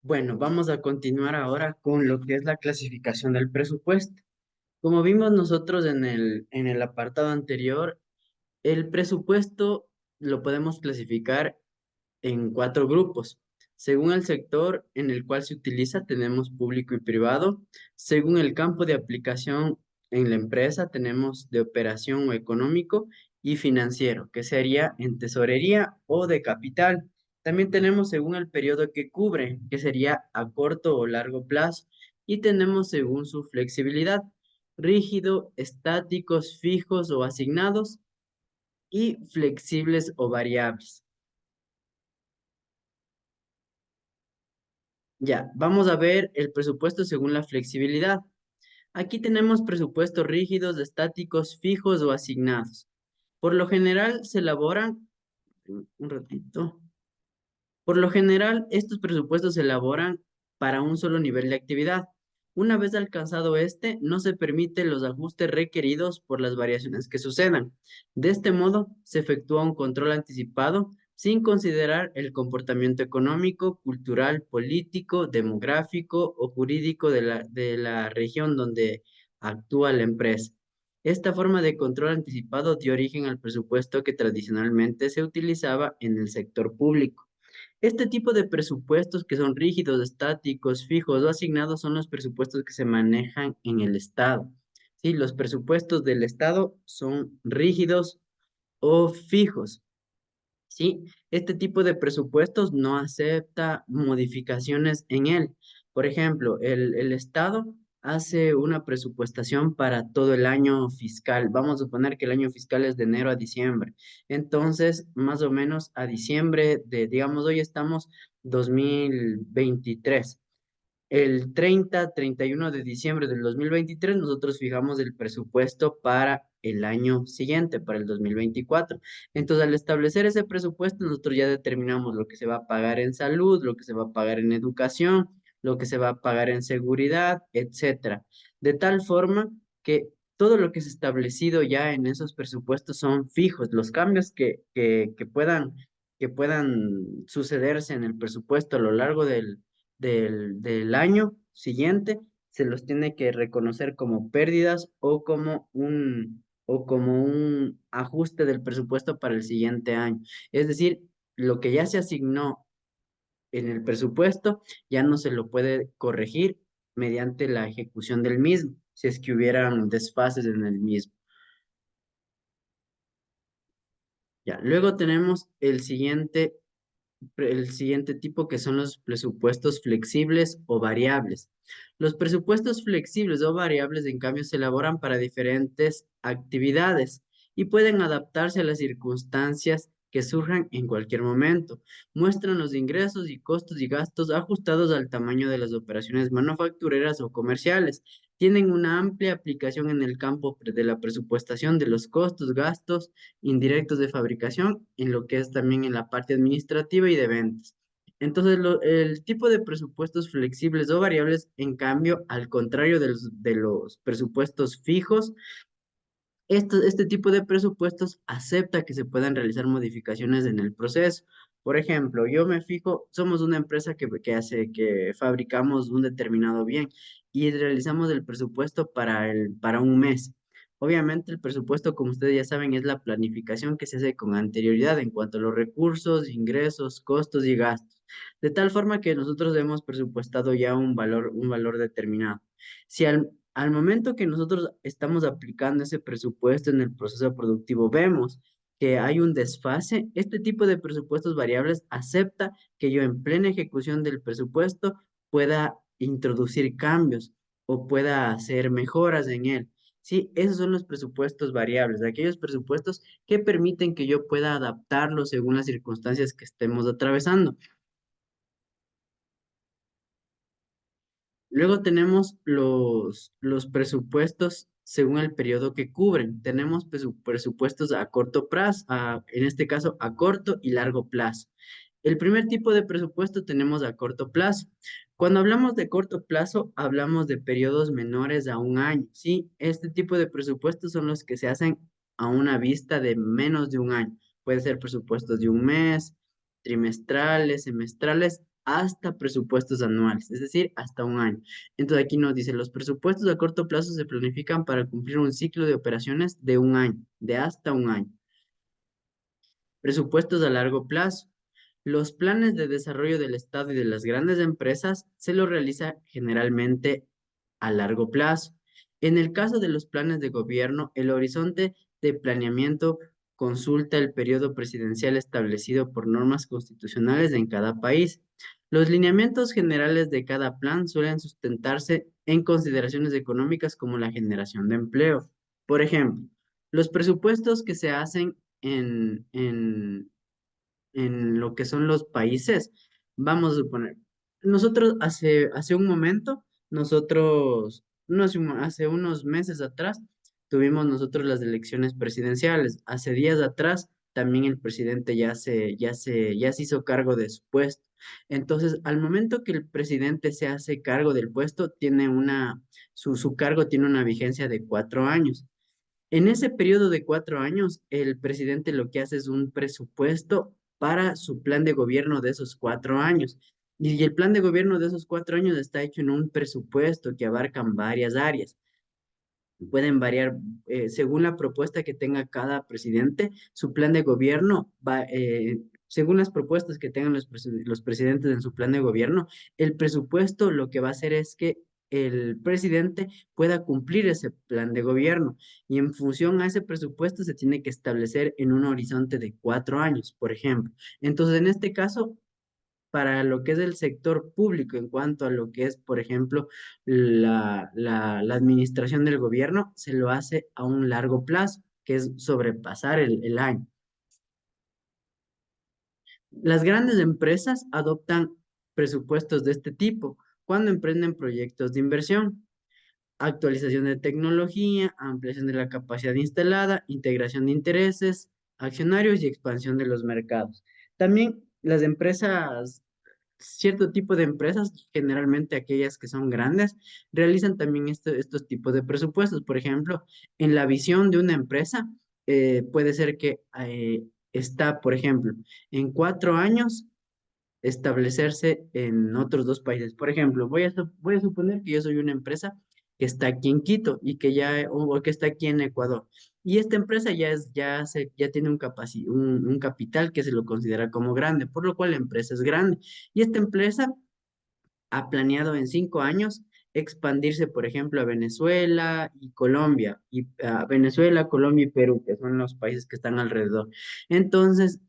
Bueno, vamos a continuar ahora con lo que es la clasificación del presupuesto. Como vimos nosotros en el apartado anterior, el presupuesto lo podemos clasificar en cuatro grupos. Según el sector en el cual se utiliza, tenemos público y privado. Según el campo de aplicación en la empresa, tenemos de operación o económico y financiero, que sería en tesorería o de capital. También tenemos según el periodo que cubre, que sería a corto o largo plazo. Y tenemos según su flexibilidad, rígido, estáticos, fijos o asignados y flexibles o variables. Ya, vamos a ver el presupuesto según la flexibilidad. Aquí tenemos presupuestos rígidos, estáticos, fijos o asignados. Por lo general se elaboran, un ratito, por lo general estos presupuestos se elaboran para un solo nivel de actividad. Una vez alcanzado este, no se permiten los ajustes requeridos por las variaciones que sucedan. De este modo, se efectúa un control anticipado sin considerar el comportamiento económico, cultural, político, demográfico o jurídico de la región donde actúa la empresa. Esta forma de control anticipado dio origen al presupuesto que tradicionalmente se utilizaba en el sector público. Este tipo de presupuestos que son rígidos, estáticos, fijos o asignados son los presupuestos que se manejan en el Estado. Sí, los presupuestos del Estado son rígidos o fijos. ¿Sí? Este tipo de presupuestos no acepta modificaciones en él. Por ejemplo, el Estado hace una presupuestación para todo el año fiscal. Vamos a suponer que el año fiscal es de enero a diciembre. Entonces, más o menos a diciembre digamos, hoy estamos 2023. El 30, 31 de diciembre del 2023 nosotros fijamos el presupuesto para el año siguiente, para el 2024. Entonces, al establecer ese presupuesto, nosotros ya determinamos lo que se va a pagar en salud, lo que se va a pagar en educación, lo que se va a pagar en seguridad, etcétera. De tal forma que todo lo que es establecido ya en esos presupuestos son fijos. Los cambios que puedan sucederse en el presupuesto a lo largo del año siguiente, se los tiene que reconocer como pérdidas o como un ajuste del presupuesto para el siguiente año. Es decir, lo que ya se asignó en el presupuesto ya no se lo puede corregir mediante la ejecución del mismo, si es que hubieran desfases en el mismo. Ya, luego tenemos el siguiente tipo que son los presupuestos flexibles o variables. Los presupuestos flexibles o variables, en cambio, se elaboran para diferentes actividades y pueden adaptarse a las circunstancias que surjan en cualquier momento. Muestran los ingresos y costos y gastos ajustados al tamaño de las operaciones manufactureras o comerciales. Tienen una amplia aplicación en el campo de la presupuestación de los costos, gastos indirectos de fabricación, en lo que es también en la parte administrativa y de ventas. Entonces, el tipo de presupuestos flexibles o variables, en cambio, al contrario de los presupuestos fijos, este tipo de presupuestos acepta que se puedan realizar modificaciones en el proceso. Por ejemplo, yo me fijo, somos una empresa que fabricamos un determinado bien y realizamos el presupuesto para un mes. Obviamente, el presupuesto, como ustedes ya saben, es la planificación que se hace con anterioridad en cuanto a los recursos, ingresos, costos y gastos. De tal forma que nosotros hemos presupuestado ya un valor determinado. Si al momento que nosotros estamos aplicando ese presupuesto en el proceso productivo, vemos que hay un desfase, este tipo de presupuestos variables acepta que yo en plena ejecución del presupuesto pueda introducir cambios o pueda hacer mejoras en él. Sí, esos son los presupuestos variables, aquellos presupuestos que permiten que yo pueda adaptarlo según las circunstancias que estemos atravesando. Luego tenemos los presupuestos según el periodo que cubren. Tenemos presupuestos a corto plazo, en este caso a corto y largo plazo. El primer tipo de presupuesto tenemos a corto plazo. Cuando hablamos de corto plazo, hablamos de periodos menores a un año, ¿sí? Este tipo de presupuestos son los que se hacen a una vista de menos de un año. Puede ser presupuestos de un mes, trimestrales, semestrales, hasta presupuestos anuales, es decir, hasta un año. Entonces aquí nos dice, los presupuestos a corto plazo se planifican para cumplir un ciclo de operaciones de un año, de hasta un año. Presupuestos a largo plazo. Los planes de desarrollo del Estado y de las grandes empresas se los realiza generalmente a largo plazo. En el caso de los planes de gobierno, el horizonte de planeamiento consulta el periodo presidencial establecido por normas constitucionales en cada país. Los lineamientos generales de cada plan suelen sustentarse en consideraciones económicas como la generación de empleo. Por ejemplo, los presupuestos que se hacen en lo que son los países. Vamos a suponer, nosotros hace un momento, nosotros, no hace, hace unos meses atrás, tuvimos nosotros las elecciones presidenciales. Hace días atrás, también el presidente ya se hizo cargo de su puesto. Entonces, al momento que el presidente se hace cargo del puesto, su cargo tiene una vigencia de 4 años. En ese periodo de 4 años, el presidente lo que hace es un presupuesto para su plan de gobierno de esos 4 años. Y el plan de gobierno de esos 4 años está hecho en un presupuesto que abarcan varias áreas. Pueden variar según la propuesta que tenga cada presidente, su plan de gobierno va, según las propuestas que tengan los presidentes en su plan de gobierno, el presupuesto lo que va a hacer es que el presidente pueda cumplir ese plan de gobierno y en función a ese presupuesto se tiene que establecer en un horizonte de 4 años, por ejemplo. Entonces, en este caso, para lo que es el sector público en cuanto a lo que es, por ejemplo, la administración del gobierno, se lo hace a un largo plazo, que es sobrepasar el año. Las grandes empresas adoptan presupuestos de este tipo cuando emprenden proyectos de inversión, actualización de tecnología, ampliación de la capacidad instalada, integración de intereses, accionarios y expansión de los mercados. También las empresas cierto tipo de empresas, generalmente aquellas que son grandes, realizan también estos tipos de presupuestos. Por ejemplo, en la visión de una empresa, puede ser que está, por ejemplo, en 4 años establecerse en otros dos países. Por ejemplo, voy a suponer que yo soy una empresa que está aquí en Quito y que o que está aquí en Ecuador. Y esta empresa ya tiene un capital que se lo considera como grande, por lo cual la empresa es grande. Y esta empresa ha planeado en 5 años expandirse, por ejemplo, a Venezuela y Colombia, y a Venezuela, Colombia y Perú, que son los países que están alrededor. Entonces,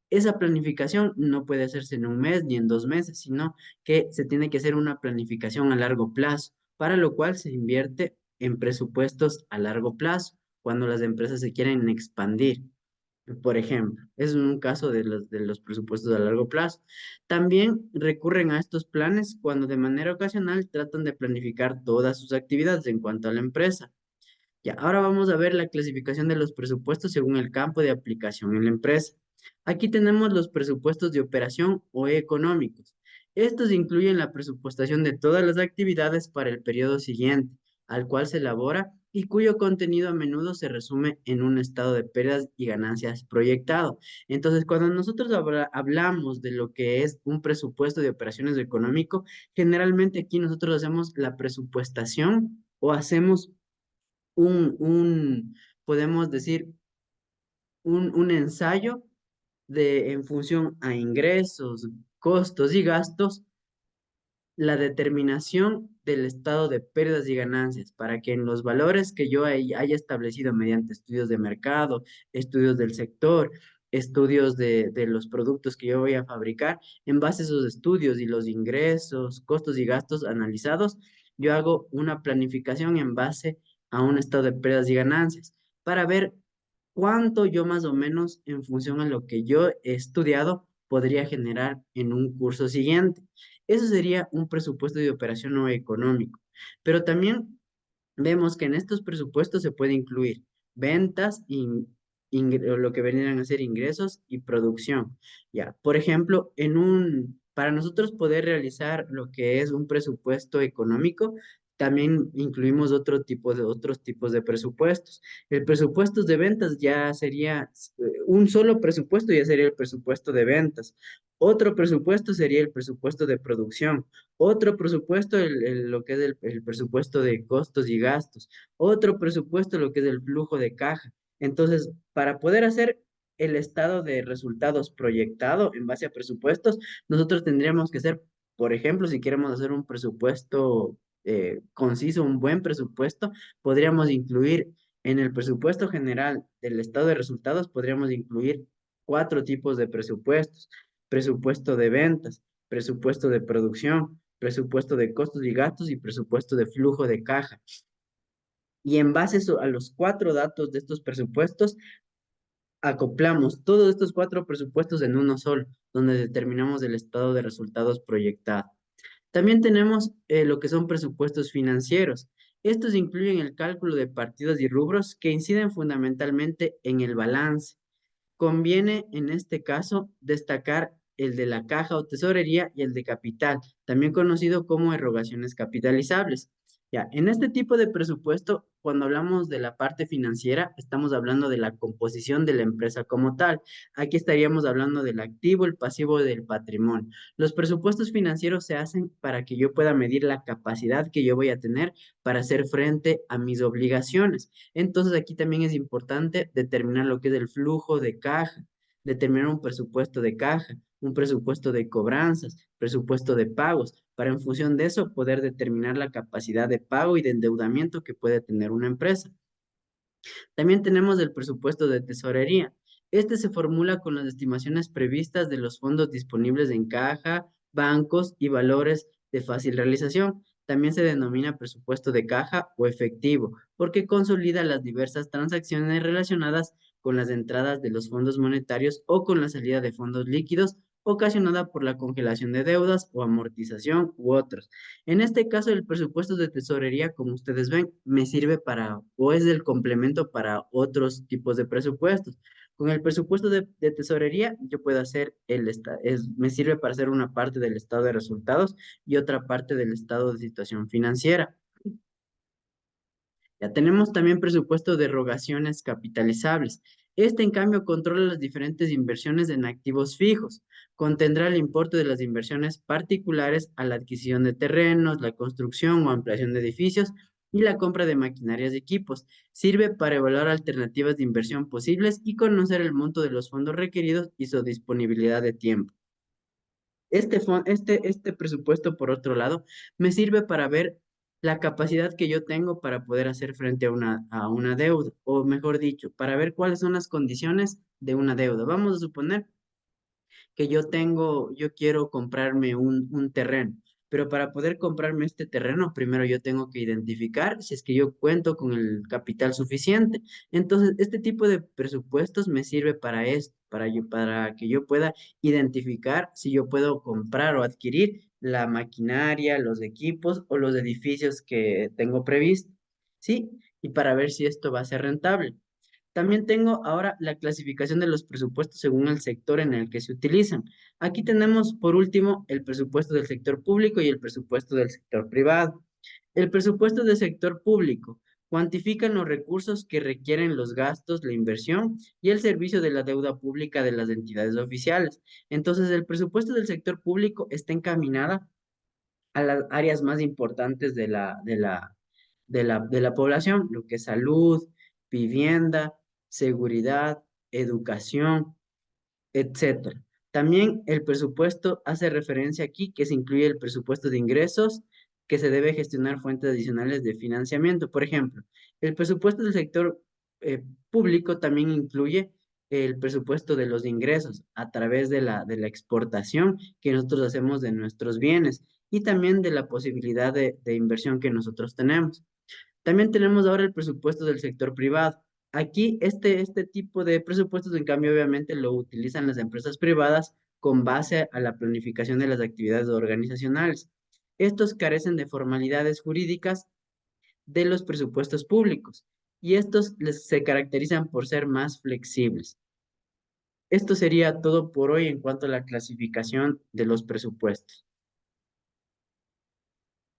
esa planificación no puede hacerse en un mes ni en 2 meses, sino que se tiene que hacer una planificación a largo plazo, para lo cual se invierte en presupuestos a largo plazo, cuando las empresas se quieren expandir. Por ejemplo, es un caso de los presupuestos a largo plazo. También recurren a estos planes cuando de manera ocasional tratan de planificar todas sus actividades en cuanto a la empresa. Ya, ahora vamos a ver la clasificación de los presupuestos según el campo de aplicación en la empresa. Aquí tenemos los presupuestos de operación o económicos. Estos incluyen la presupuestación de todas las actividades para el periodo siguiente, al cual se elabora y cuyo contenido a menudo se resume en un estado de pérdidas y ganancias proyectado. Entonces, cuando nosotros hablamos de lo que es un presupuesto de operaciones económico, generalmente aquí nosotros hacemos la presupuestación o hacemos podemos decir, un ensayo en función a ingresos, costos y gastos, la determinación del estado de pérdidas y ganancias para que en los valores que yo haya establecido mediante estudios de mercado, estudios del sector, estudios de los productos que yo voy a fabricar, en base a esos estudios y los ingresos, costos y gastos analizados, yo hago una planificación en base a un estado de pérdidas y ganancias para ver cuánto yo más o menos en función a lo que yo he estudiado podría generar en un curso siguiente. Eso sería un presupuesto de operación no económico. Pero también vemos que en estos presupuestos se puede incluir ventas, o lo que vendrían a ser ingresos y producción. Ya, por ejemplo, para nosotros poder realizar lo que es un presupuesto económico, también incluimos otros tipos de presupuestos. El presupuesto de ventas ya sería un solo presupuesto, ya sería el presupuesto de ventas. Otro presupuesto sería el presupuesto de producción. Otro presupuesto, lo que es el presupuesto de costos y gastos. Otro presupuesto, lo que es el flujo de caja. Entonces, para poder hacer el estado de resultados proyectado en base a presupuestos, nosotros tendríamos que hacer, por ejemplo, si queremos hacer un presupuesto conciso, un buen presupuesto, podríamos incluir en el presupuesto general del estado de resultados, podríamos incluir cuatro tipos de presupuestos: presupuesto de ventas, presupuesto de producción, presupuesto de costos y gastos y presupuesto de flujo de caja. Y en base a los cuatro datos de estos presupuestos, acoplamos todos estos cuatro presupuestos en uno solo, donde determinamos el estado de resultados proyectado. También tenemos lo que son presupuestos financieros. Estos incluyen el cálculo de partidas y rubros que inciden fundamentalmente en el balance. Conviene en este caso destacar el de la caja o tesorería y el de capital, también conocido como erogaciones capitalizables. Ya, en este tipo de presupuesto, cuando hablamos de la parte financiera, estamos hablando de la composición de la empresa como tal. Aquí estaríamos hablando del activo, el pasivo, del patrimonio. Los presupuestos financieros se hacen para que yo pueda medir la capacidad que yo voy a tener para hacer frente a mis obligaciones. Entonces aquí también es importante determinar lo que es el flujo de caja, determinar un presupuesto de caja, un presupuesto de cobranzas, presupuesto de pagos, para en función de eso poder determinar la capacidad de pago y de endeudamiento que puede tener una empresa. También tenemos el presupuesto de tesorería. Este se formula con las estimaciones previstas de los fondos disponibles en caja, bancos y valores de fácil realización. También se denomina presupuesto de caja o efectivo, porque consolida las diversas transacciones relacionadas con las entradas de los fondos monetarios o con la salida de fondos líquidos ocasionada por la congelación de deudas o amortización u otros. En este caso, el presupuesto de tesorería, como ustedes ven, me sirve para, o es el complemento para otros tipos de presupuestos. Con el presupuesto de tesorería, yo puedo hacer me sirve para hacer una parte del estado de resultados y otra parte del estado de situación financiera. Ya tenemos también presupuesto de erogaciones capitalizables. Este, en cambio, controla las diferentes inversiones en activos fijos. Contendrá el importe de las inversiones particulares a la adquisición de terrenos, la construcción o ampliación de edificios y la compra de maquinarias y equipos. Sirve para evaluar alternativas de inversión posibles y conocer el monto de los fondos requeridos y su disponibilidad de tiempo. Este presupuesto, por otro lado, me sirve para ver la capacidad que yo tengo para poder hacer frente a una deuda, o mejor dicho, para ver cuáles son las condiciones de una deuda. Vamos a suponer que yo quiero comprarme un terreno, pero para poder comprarme este terreno, primero yo tengo que identificar si es que yo cuento con el capital suficiente. Entonces, este tipo de presupuestos me sirve para esto, para que yo pueda identificar si yo puedo comprar o adquirir la maquinaria, los equipos o los edificios que tengo previsto, ¿sí? Y para ver si esto va a ser rentable. También tengo ahora la clasificación de los presupuestos según el sector en el que se utilizan. Aquí tenemos, por último, el presupuesto del sector público y el presupuesto del sector privado. El presupuesto del sector público cuantifica los recursos que requieren los gastos, la inversión y el servicio de la deuda pública de las entidades oficiales. Entonces, el presupuesto del sector público está encaminada a las áreas más importantes de la población, lo que es salud, vivienda, seguridad, educación, etcétera. También el presupuesto hace referencia aquí que se incluye el presupuesto de ingresos, que se debe gestionar fuentes adicionales de financiamiento. Por ejemplo, el presupuesto del sector público también incluye el presupuesto de los ingresos a través de la exportación que nosotros hacemos de nuestros bienes y también de la posibilidad de inversión que nosotros tenemos. También tenemos ahora el presupuesto del sector privado. Aquí este tipo de presupuestos, en cambio, obviamente lo utilizan las empresas privadas con base a la planificación de las actividades organizacionales. Estos carecen de formalidades jurídicas de los presupuestos públicos y se caracterizan por ser más flexibles. Esto sería todo por hoy en cuanto a la clasificación de los presupuestos.